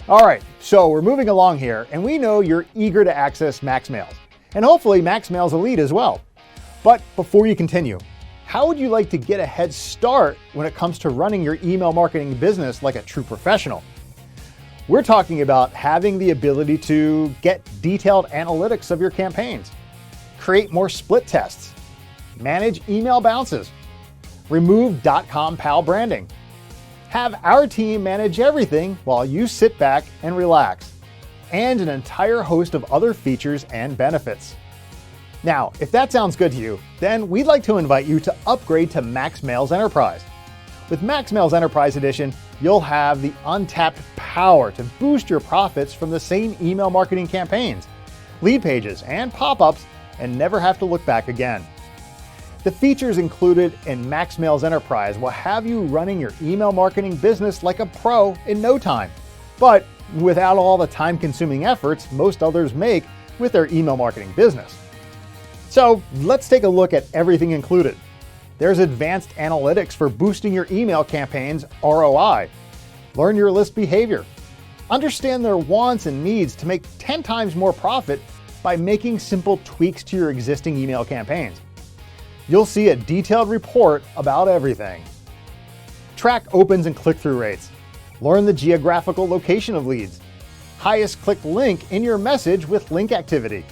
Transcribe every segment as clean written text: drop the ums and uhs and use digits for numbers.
All right, so we're moving along here, and we know you're eager to access MaxMailz, and hopefully MaxMailz Elite as well. But before you continue, how would you like to get a head start when it comes to running your email marketing business like a true professional? We're talking about having the ability to get detailed analytics of your campaigns, create more split tests, manage email bounces, remove DotcomPal branding, have our team manage everything while you sit back and relax, and an entire host of other features and benefits. Now, if that sounds good to you, then we'd like to invite you to upgrade to MaxMailz Enterprise. With MaxMailz Enterprise Edition, you'll have the untapped power to boost your profits from the same email marketing campaigns, lead pages, and pop-ups, and never have to look back again. The features included in MaxMailz Enterprise will have you running your email marketing business like a pro in no time, but without all the time-consuming efforts most others make with their email marketing business. So let's take a look at everything included. There's advanced analytics for boosting your email campaigns' ROI. Learn your list behavior. Understand their wants and needs to make 10 times more profit by making simple tweaks to your existing email campaigns. You'll see a detailed report about everything. Track opens and click-through rates. Learn the geographical location of leads. Highest clicked link in your message with link activity.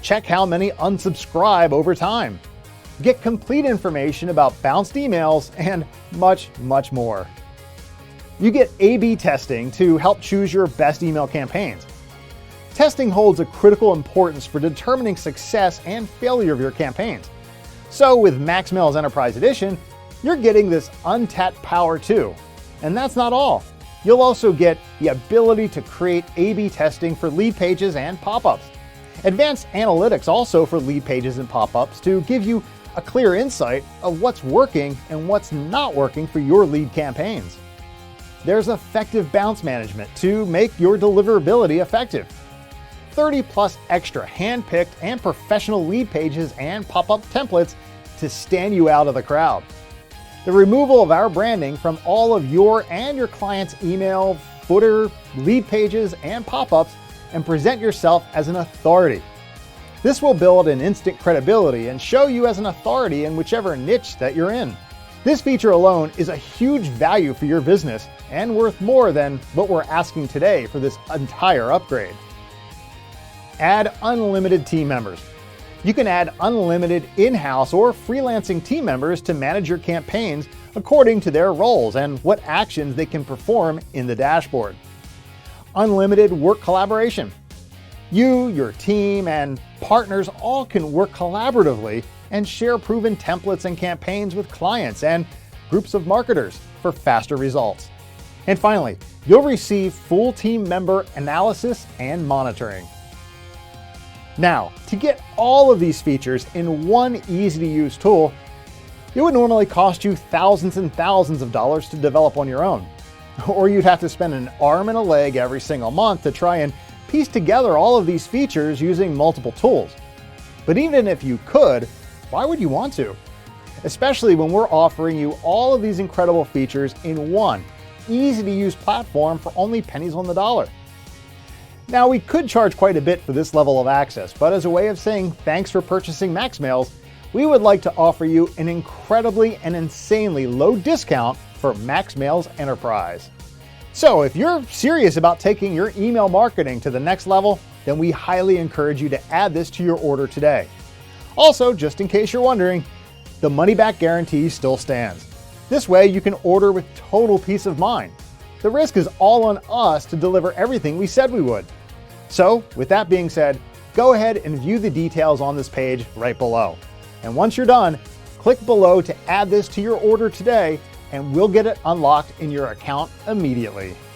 Check how many unsubscribe over time. Get complete information about bounced emails and much, much more. You get A/B testing to help choose your best email campaigns. Testing holds a critical importance for determining success and failure of your campaigns. So with MaxMailz Enterprise Edition, you're getting this untapped power too. And that's not all. You'll also get the ability to create A/B testing for lead pages and pop-ups. Advanced analytics also for lead pages and pop-ups to give you a clear insight of what's working and what's not working for your lead campaigns. There's effective bounce management to make your deliverability effective. 30 plus extra hand-picked and professional lead pages and pop-up templates to stand you out of the crowd. The removal of our branding from all of your and your clients' email, footer, lead pages, and pop-ups, and present yourself as an authority. This will build an instant credibility and show you as an authority in whichever niche that you're in. This feature alone is a huge value for your business and worth more than what we're asking today for this entire upgrade. Add unlimited team members. You can add unlimited in-house or freelancing team members to manage your campaigns according to their roles and what actions they can perform in the dashboard. Unlimited work collaboration. You, your team, and partners all can work collaboratively and share proven templates and campaigns with clients and groups of marketers for faster results. And finally, you'll receive full team member analysis and monitoring. Now, to get all of these features in one easy-to-use tool, it would normally cost you thousands and thousands of dollars to develop on your own. Or you'd have to spend an arm and a leg every single month to try and piece together all of these features using multiple tools. But even if you could, why would you want to? Especially when we're offering you all of these incredible features in one easy-to-use platform for only pennies on the dollar. Now, we could charge quite a bit for this level of access, but as a way of saying thanks for purchasing MaxMailz, we would like to offer you an incredibly and insanely low discount for MaxMailz Enterprise. So if you're serious about taking your email marketing to the next level, then we highly encourage you to add this to your order today. Also, just in case you're wondering, the money-back guarantee still stands. This way you can order with total peace of mind. The risk is all on us to deliver everything we said we would. So with that being said, go ahead and view the details on this page right below. And once you're done, click below to add this to your order today, and we'll get it unlocked in your account immediately.